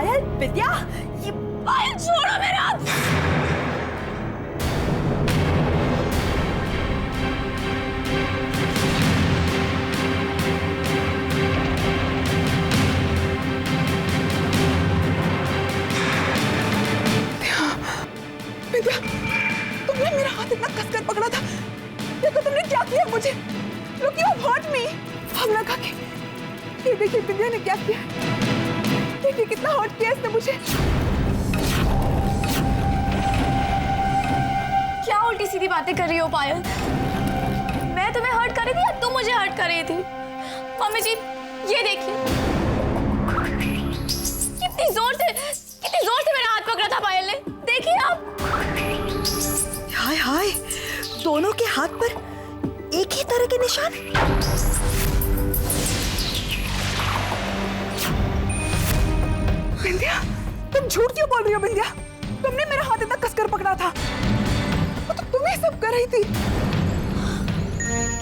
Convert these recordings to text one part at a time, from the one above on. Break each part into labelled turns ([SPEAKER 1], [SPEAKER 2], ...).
[SPEAKER 1] पायल, विद्या, ये पायल छोड़ो मेरे हाथ। विद्या, तुमने मेरा हाथ इतना कसकर पकड़ा था, देखो तुमने क्या किया मुझे। Look, you have hurt me। भावना काकी, ये देखिए विद्या ने क्या किया, देखिए कितना हर्ट किया इसने मुझे।
[SPEAKER 2] क्या उल्टी सीधी बातें कर रही हो पायल? मैं तुम्हें हर्ट कर रही थी या तुम मुझे हर्ट कर रही थी? मम्मी जी, ये देखिए कितनी जोर से मेरा हाथ पकड़ा था पायल ने, देखिए आप।
[SPEAKER 1] हाय हाय, दोनों के हाथ पर एक ही तरह के निशान। बिंदिया, तुम झूठ क्यों बोल रही हो बिंदिया? तुमने मेरा हाथ इतना कसकर पकड़ा था, तो तुम्हें सब कर रही थी।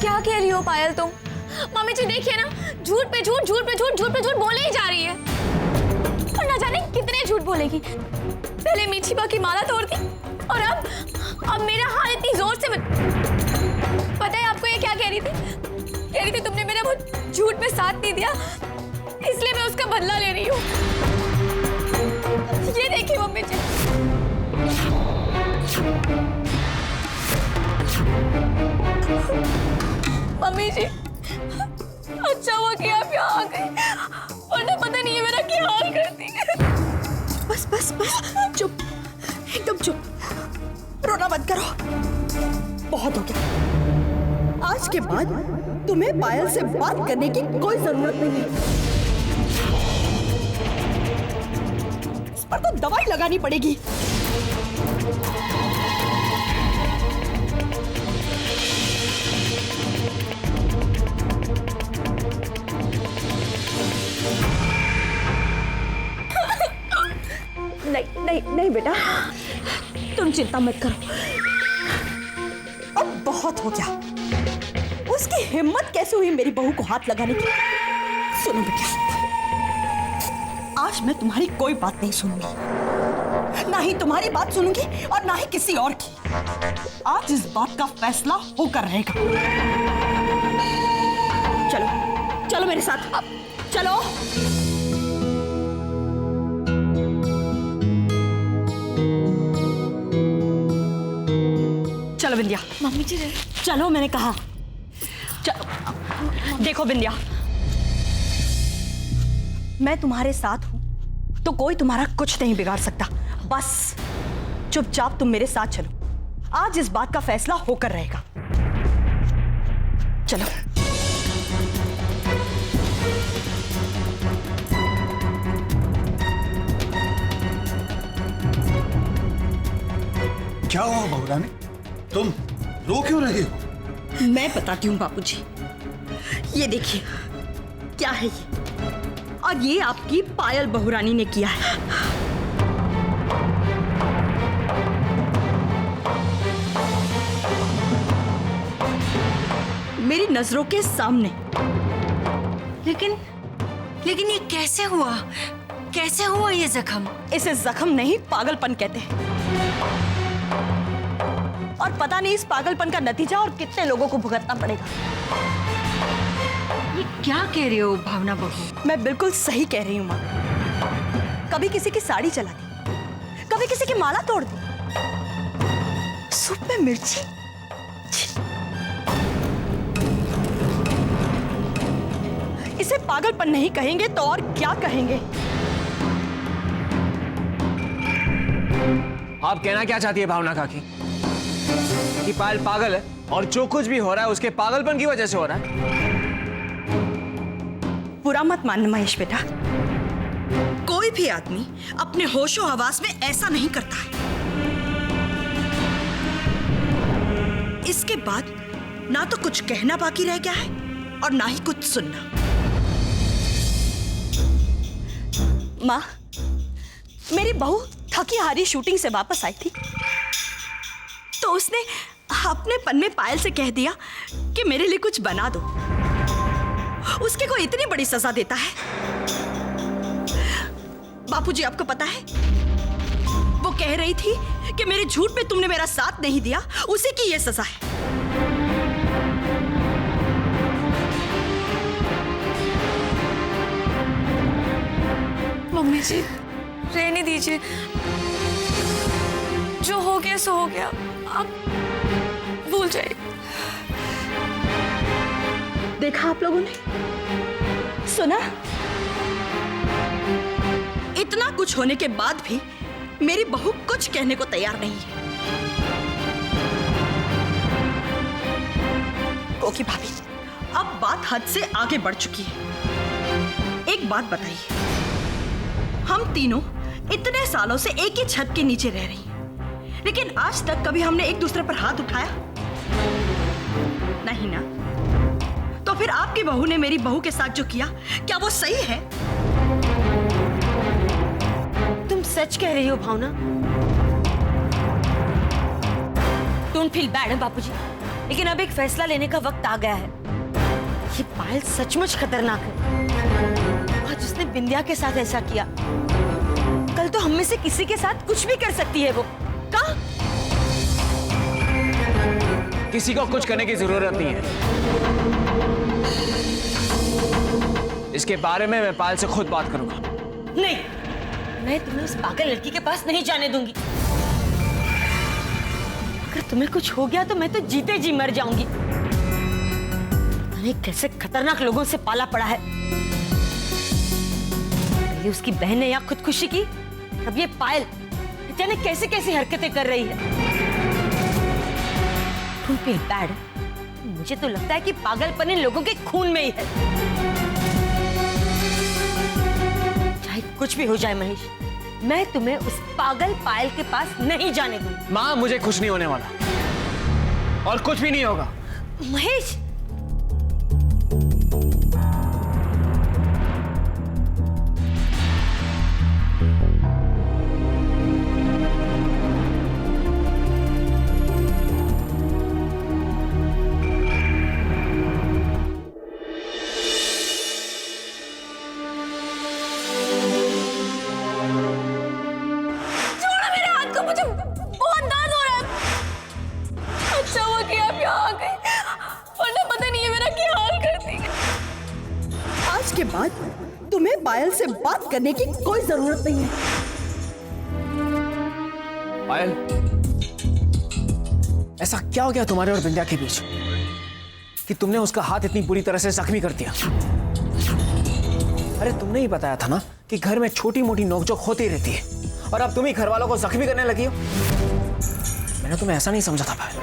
[SPEAKER 2] क्या कह रही हो पायल तुम? मम्मी जी देखिए ना, झूठ पे झूठ बोले ही जा रही है, और ना जाने कितने झूठ बोलेगी। पहले मीठी बा की माला तोड़ दी, और अब मेरा हाथ इतनी जोर से पता है आपको ये क्या कह रही थी? कह रही थी तुमने मेरा वो झूठ में साथ नहीं दिया, इसलिए मैं उसका बदला ले रही हूँ। ये देखिए मम्मी जी। मम्मी जी, अच्छा हुआ कि आप यहाँ आ गए, वरना पता नहीं है मेरा क्या हाल करती।
[SPEAKER 1] बस बस बस, चुप, एकदम चुप, रोना मत करो, बहुत हो गया। आज के बाद तुम्हें पायल से बात करने की कोई जरूरत नहीं है। इस पर तो दवाई लगानी पड़ेगी। नहीं नहीं नहीं बेटा, तुम चिंता मत करो, अब बहुत हो गया। उसकी हिम्मत कैसे हुई मेरी बहू को हाथ लगाने की? सुनो बेटा, आज मैं तुम्हारी कोई बात नहीं सुनूंगी, ना ही तुम्हारी बात सुनूंगी और ना ही किसी और की। आज इस बात का फैसला होकर रहेगा। चलो चलो मेरे साथ, अब चलो। चलो बिंदिया।
[SPEAKER 2] मम्मी जी
[SPEAKER 1] चलो, मैंने कहा चलो। देखो बिंदिया, मैं तुम्हारे साथ हूं तो कोई तुम्हारा कुछ नहीं बिगाड़ सकता। बस चुपचाप तुम मेरे साथ चलो, आज इस बात का फैसला होकर रहेगा। चलो।
[SPEAKER 3] क्या हुआ बहुरानी, तुम रो क्यों रही हो?
[SPEAKER 1] मैं बताती हूँ बापूजी, ये देखिए क्या है ये, और ये आपकी पायल बहुरानी ने किया है। मेरी नजरों के सामने।
[SPEAKER 4] लेकिन ये कैसे हुआ? कैसे हुआ ये जख्म?
[SPEAKER 1] इसे जख्म नहीं, पागलपन कहते हैं। और पता नहीं इस पागलपन का नतीजा और कितने लोगों को भुगतना पड़ेगा।
[SPEAKER 4] ये क्या कह रही हो भावना बहू?
[SPEAKER 1] मैं बिल्कुल सही कह रही हूँ माँ। कभी किसी की साड़ी चला दी, कभी किसी की माला तोड़ दी, सूप में मिर्ची। इसे पागलपन नहीं कहेंगे तो और क्या कहेंगे?
[SPEAKER 5] आप कहना क्या चाहती है भावना काकी? कि पायल पागल है और जो कुछ भी हो रहा है उसके पागलपन की वजह से हो रहा है?
[SPEAKER 1] बुरा मत मानना महेश बेटा, कोई भी आदमी अपने होशो हवास में ऐसा नहीं करता है। इसके बाद ना तो कुछ कहना बाकी रह गया है और ना ही कुछ सुनना। माँ, मेरी बहू थकी हारी शूटिंग से वापस आई थी तो उसने अपने पन में पायल से कह दिया कि मेरे लिए कुछ बना दो। उसके को इतनी बड़ी सजा देता है। बापूजी, आपको पता है वो कह रही थी कि मेरे झूठ पे तुमने मेरा साथ नहीं दिया, उसी की ये सजा है।
[SPEAKER 2] मम्मी जी रहने दीजिए, जो हो गया सो हो गया, आप भूल जाइए।
[SPEAKER 1] देखा आप लोगों ने, सुना? इतना कुछ होने के बाद भी मेरी बहू कुछ कहने को तैयार नहीं है। ओके भाभी, अब बात हद से आगे बढ़ चुकी है। एक बात बताइए, हम तीनों इतने सालों से एक ही छत के नीचे रह रही हैं, लेकिन आज तक कभी हमने एक दूसरे पर हाथ उठाया नहीं ना? तो फिर आपकी बहू ने मेरी बहू के साथ जो किया, क्या वो सही है?
[SPEAKER 4] तुम सच कह रही हो भावना? डोंट फील बैड है बापूजी, लेकिन अब एक फैसला लेने का वक्त आ गया है। ये पायल सचमुच खतरनाक है। आज उसने बिंदिया के साथ ऐसा किया, कल तो हम में से किसी के साथ कुछ भी कर सकती है वो। कहाँ?
[SPEAKER 5] किसी को कुछ करने की जरूरत नहीं है। इसके बारे में मैं पायल से खुद बात करूंगा।
[SPEAKER 4] नहीं, मैं तुम्हें उस पागल लड़की के पास नहीं जाने दूंगी। अगर तुम्हें कुछ हो गया तो मैं तो जीते जी मर जाऊंगी। मैंने कैसे खतरनाक लोगों से पाला पड़ा है। पहले उसकी बहन ने यहाँ खुदकुशी की, अब ये पायल जाने कैसे कैसी हरकतें कर रही है। Don't feel bad। मुझे तो लगता है कि पागलपन इन लोगों के खून में ही है। चाहे कुछ भी हो जाए महेश, मैं तुम्हें उस पागल पायल के पास नहीं जाने दूंगी।
[SPEAKER 5] माँ, मुझे कुछ नहीं होने वाला और कुछ भी नहीं होगा।
[SPEAKER 4] महेश,
[SPEAKER 1] के बाद तुम्हें पायल से बात करने की कोई जरूरत नहीं है।
[SPEAKER 5] पायल, ऐसा क्या हो गया तुम्हारे और बिंदिया के बीच कि तुमने उसका हाथ इतनी बुरी तरह से जख्मी कर दिया? अरे तुमने ही बताया था ना कि घर में छोटी मोटी नोकझोंक होती रहती है, और अब तुम ही घर वालों को जख्मी करने लगी हो। मैंने तुम्हें ऐसा नहीं समझा था पायल।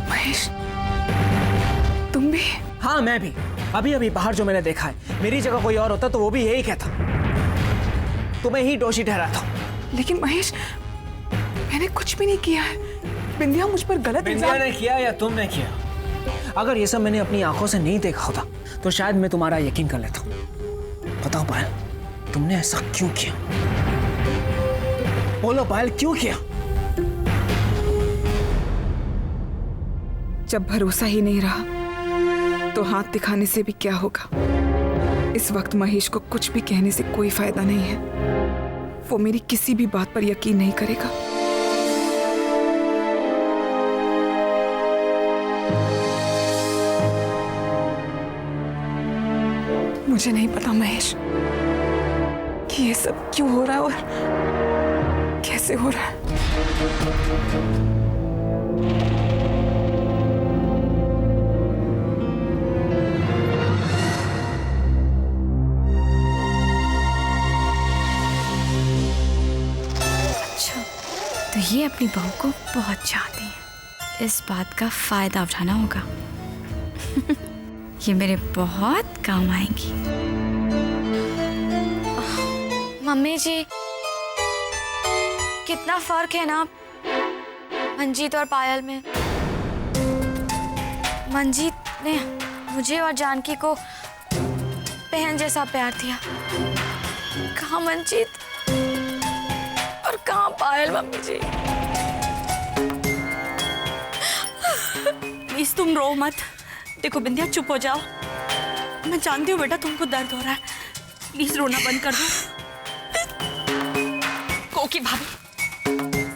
[SPEAKER 6] महेश, तुम भी?
[SPEAKER 5] हाँ, मैं भी। अभी अभी बाहर जो मैंने देखा है, मेरी जगह कोई और होता तो वो भी यही कहता, तुम्हें ही दोषी ठहराता।
[SPEAKER 6] लेकिन महेश, मैंने कुछ भी नहीं किया है। बिंदिया मुझ पर गलत
[SPEAKER 5] बिंदिया ने किया या तुमने किया? अगर ये सब मैंने अपनी आंखों से नहीं देखा होता तो शायद मैं तुम्हारा यकीन कर लेता। बताओ पायल, तुमने ऐसा क्यों किया? बोलो पायल, क्यों किया?
[SPEAKER 6] जब भरोसा ही नहीं रहा तो हाथ दिखाने से भी क्या होगा। इस वक्त महेश को कुछ भी कहने से कोई फायदा नहीं है। वो मेरी किसी भी बात पर यकीन नहीं करेगा। मुझे नहीं पता महेश कि ये सब क्यों हो रहा है और कैसे हो रहा है।
[SPEAKER 2] तो ये अपनी बहू को बहुत चाहती है, इस बात का फायदा उठाना होगा। ये मेरे बहुत काम आएंगी। मम्मी जी, कितना फर्क है ना मंजीत और पायल में। मंजीत ने मुझे और जानकी को बहन जैसा प्यार दिया। कहाँ मंजीत और कहाँ पायल। मम्मी जी प्लीज तुम रो मत। देखो बिंदिया, चुप हो जाओ।
[SPEAKER 4] मैं जानती हूँ बेटा तुमको दर्द हो रहा है, प्लीज रोना बंद कर दो। कोकी भाभी,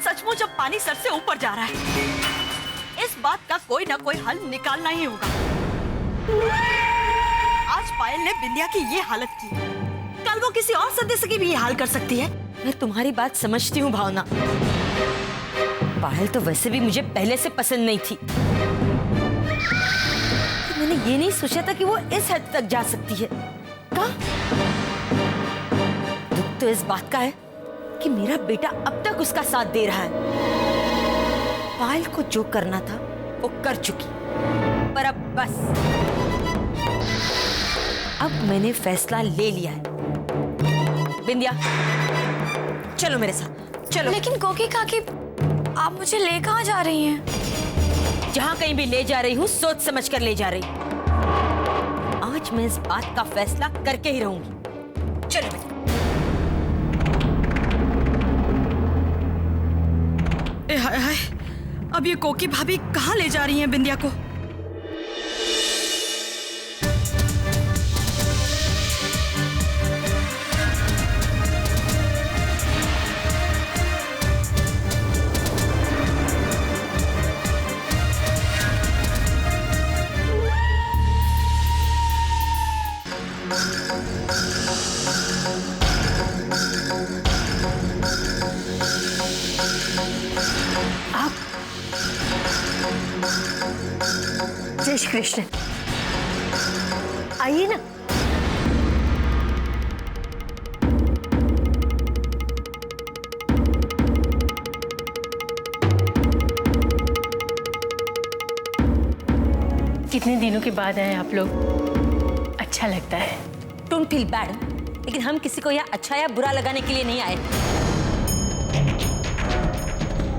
[SPEAKER 4] सचमुच अब पानी सर से ऊपर जा रहा है। इस बात का कोई ना कोई हल निकालना ही होगा। आज पायल ने बिंदिया की ये हालत की, कल वो किसी और सदस्य की भी ये हाल कर सकती है। मैं तुम्हारी बात समझती हूँ भावना। पायल तो वैसे भी मुझे पहले से पसंद नहीं थी। मैंने ये नहीं सोचा था कि वो इस हद तक जा सकती है। कहाँ? दुख तो इस बात का है कि मेरा बेटा अब तक उसका साथ दे रहा है। पायल को जो करना था वो कर चुकी, पर अब बस। अब मैंने फैसला ले लिया है। बिंदिया, चलो मेरे साथ, चलो।
[SPEAKER 2] लेकिन कोकी काकी, आप मुझे ले कहाँ जा रही हैं?
[SPEAKER 4] जहां कहीं भी ले जा रही हूँ सोच समझ कर ले जा रही। आज मैं इस बात का फैसला करके ही रहूंगी। चलो बेटा।
[SPEAKER 7] हाय हाय, अब ये कोकी भाभी कहाँ ले जा रही हैं बिंदिया को?
[SPEAKER 4] जय श्री कृष्ण। आइए ना।
[SPEAKER 8] कितने दिनों के बाद आए आप लोग, अच्छा लगता है।
[SPEAKER 4] डोंट फील बैड, लेकिन हम किसी को यहाँ अच्छा या बुरा लगाने के लिए नहीं आए।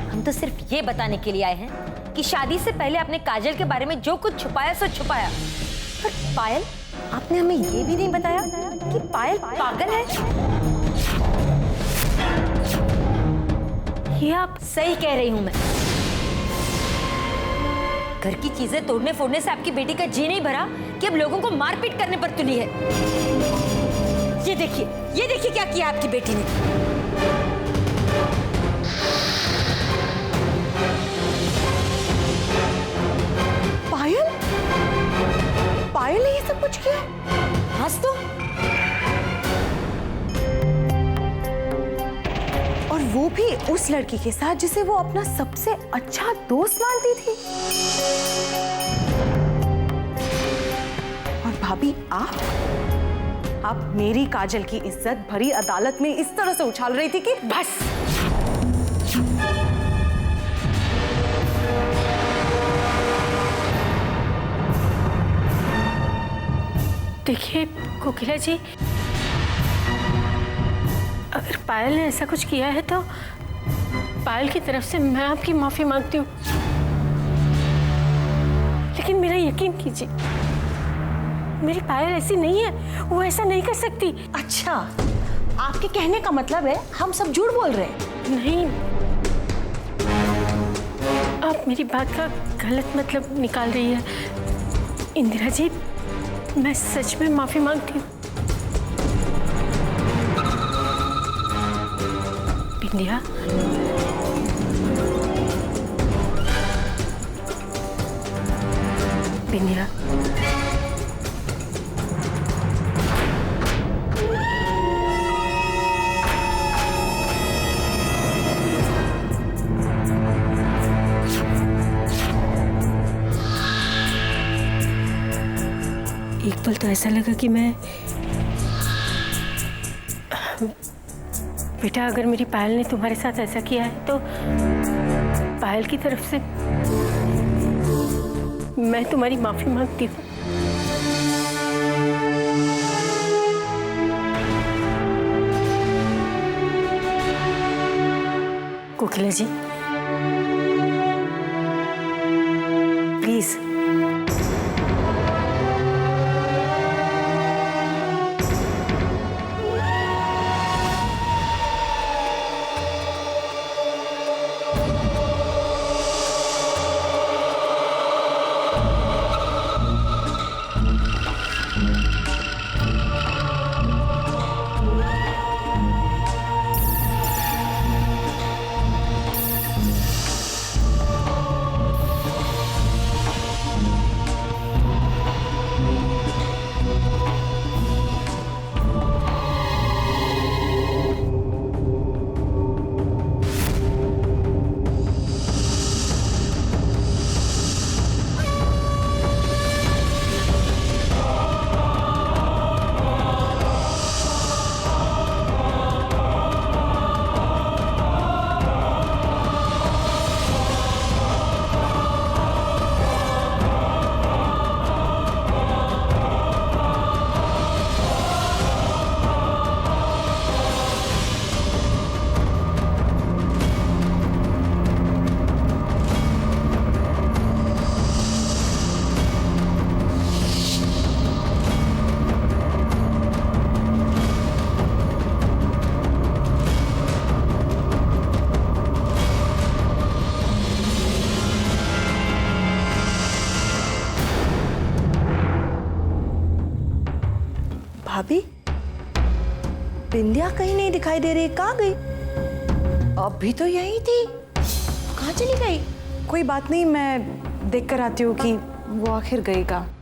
[SPEAKER 4] हम तो सिर्फ ये बताने के लिए आए हैं कि शादी से पहले आपने काजल के बारे में जो कुछ छुपाया सो छुपाया। पर पायल, आपने हमें ये भी नहीं बताया कि पायल पागल है। ये आप सही कह रही हूं मैं। घर की चीजें तोड़ने फोड़ने से आपकी बेटी का जी नहीं भरा कि अब लोगों को मारपीट करने पर तुली है। ये देखिए क्या किया आपकी बेटी ने।
[SPEAKER 1] पायल ने ये सब कुछ किया?
[SPEAKER 4] हाँ तो।
[SPEAKER 1] और वो भी उस लड़की के साथ जिसे वो अपना सबसे अच्छा दोस्त मानती थी। और भाभी, आप मेरी काजल की इज्जत भरी अदालत में इस तरह से उछाल रही थी कि बस।
[SPEAKER 8] देखिए कोकिला जी, अगर पायल ने ऐसा कुछ किया है तो पायल की तरफ से मैं आपकी माफी मांगती हूँ, लेकिन मेरा यकीन कीजिए, मेरी पायल ऐसी नहीं है, वो ऐसा नहीं कर सकती।
[SPEAKER 1] अच्छा, आपके कहने का मतलब है हम सब झूठ बोल रहे हैं?
[SPEAKER 8] नहीं, आप मेरी बात का गलत मतलब निकाल रही है। इंदिरा जी, मैं सच में माफी मांगती हूँ। बिंदिया, बिंदिया, एक पल तो ऐसा लगा कि मैं, बेटा अगर मेरी पायल ने तुम्हारे साथ ऐसा किया है तो पायल की तरफ से मैं तुम्हारी माफी मांगती हूँ। कोकिला जी, प्लीज।
[SPEAKER 4] भाभी, बिंदिया कहीं नहीं दिखाई दे रही, कहाँ गई? अभी तो यही थी, कहाँ चली गई?
[SPEAKER 6] कोई बात नहीं, मैं देख कर आती हूँ कि वो आखिर गई कहाँ।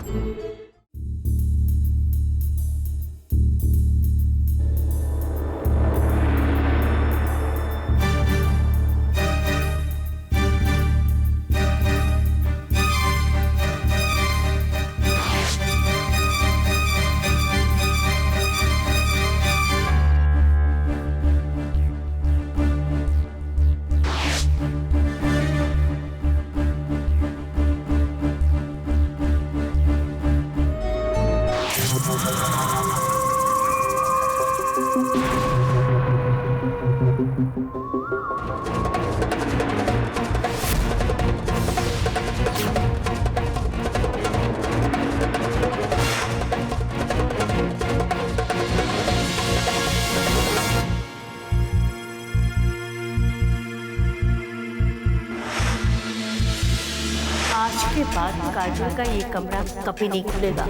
[SPEAKER 8] आज के बाद काजल का ये कमरा कभी नहीं खुलेगा।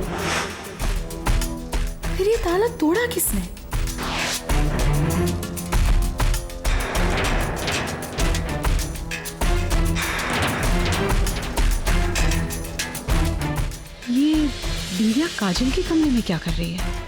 [SPEAKER 6] फिर ये ताला तोड़ा किसने? ये बिंदिया काजल के कमरे में क्या कर रही है?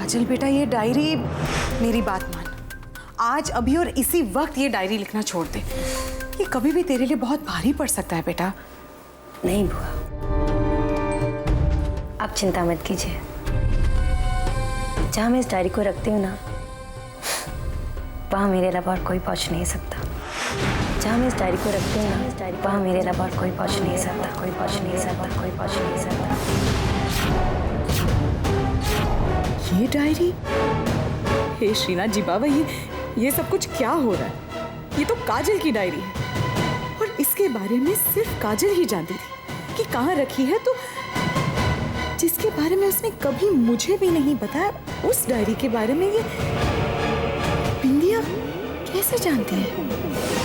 [SPEAKER 6] काजल बेटा, ये डायरी, मेरी बात मान, आज अभी और इसी वक्त ये डायरी लिखना छोड़ दे। ये कभी भी तेरे लिए बहुत भारी पड़ सकता है बेटा।
[SPEAKER 9] नहीं बुआ, आप चिंता मत कीजिए। जहाँ मैं इस डायरी को रखती हूँ ना, वहाँ मेरे अलावा और कोई पहुँच नहीं सकता। जहाँ मैं इस डायरी को रखती हूँ ना, वहाँ मेरे अलावा और कोई पहुँच नहीं सकता, कोई पहुँच नहीं सकता, कोई पहुँच नहीं सकता।
[SPEAKER 6] ये डायरी? हे श्रीनाथ जी बाबा, ये सब कुछ क्या हो रहा है? ये तो काजल की डायरी है और इसके बारे में सिर्फ काजल ही जानती थी कि कहाँ रखी है। तो जिसके बारे में उसने कभी मुझे भी नहीं बताया, उस डायरी के बारे में ये बिंदिया कैसे जानती है?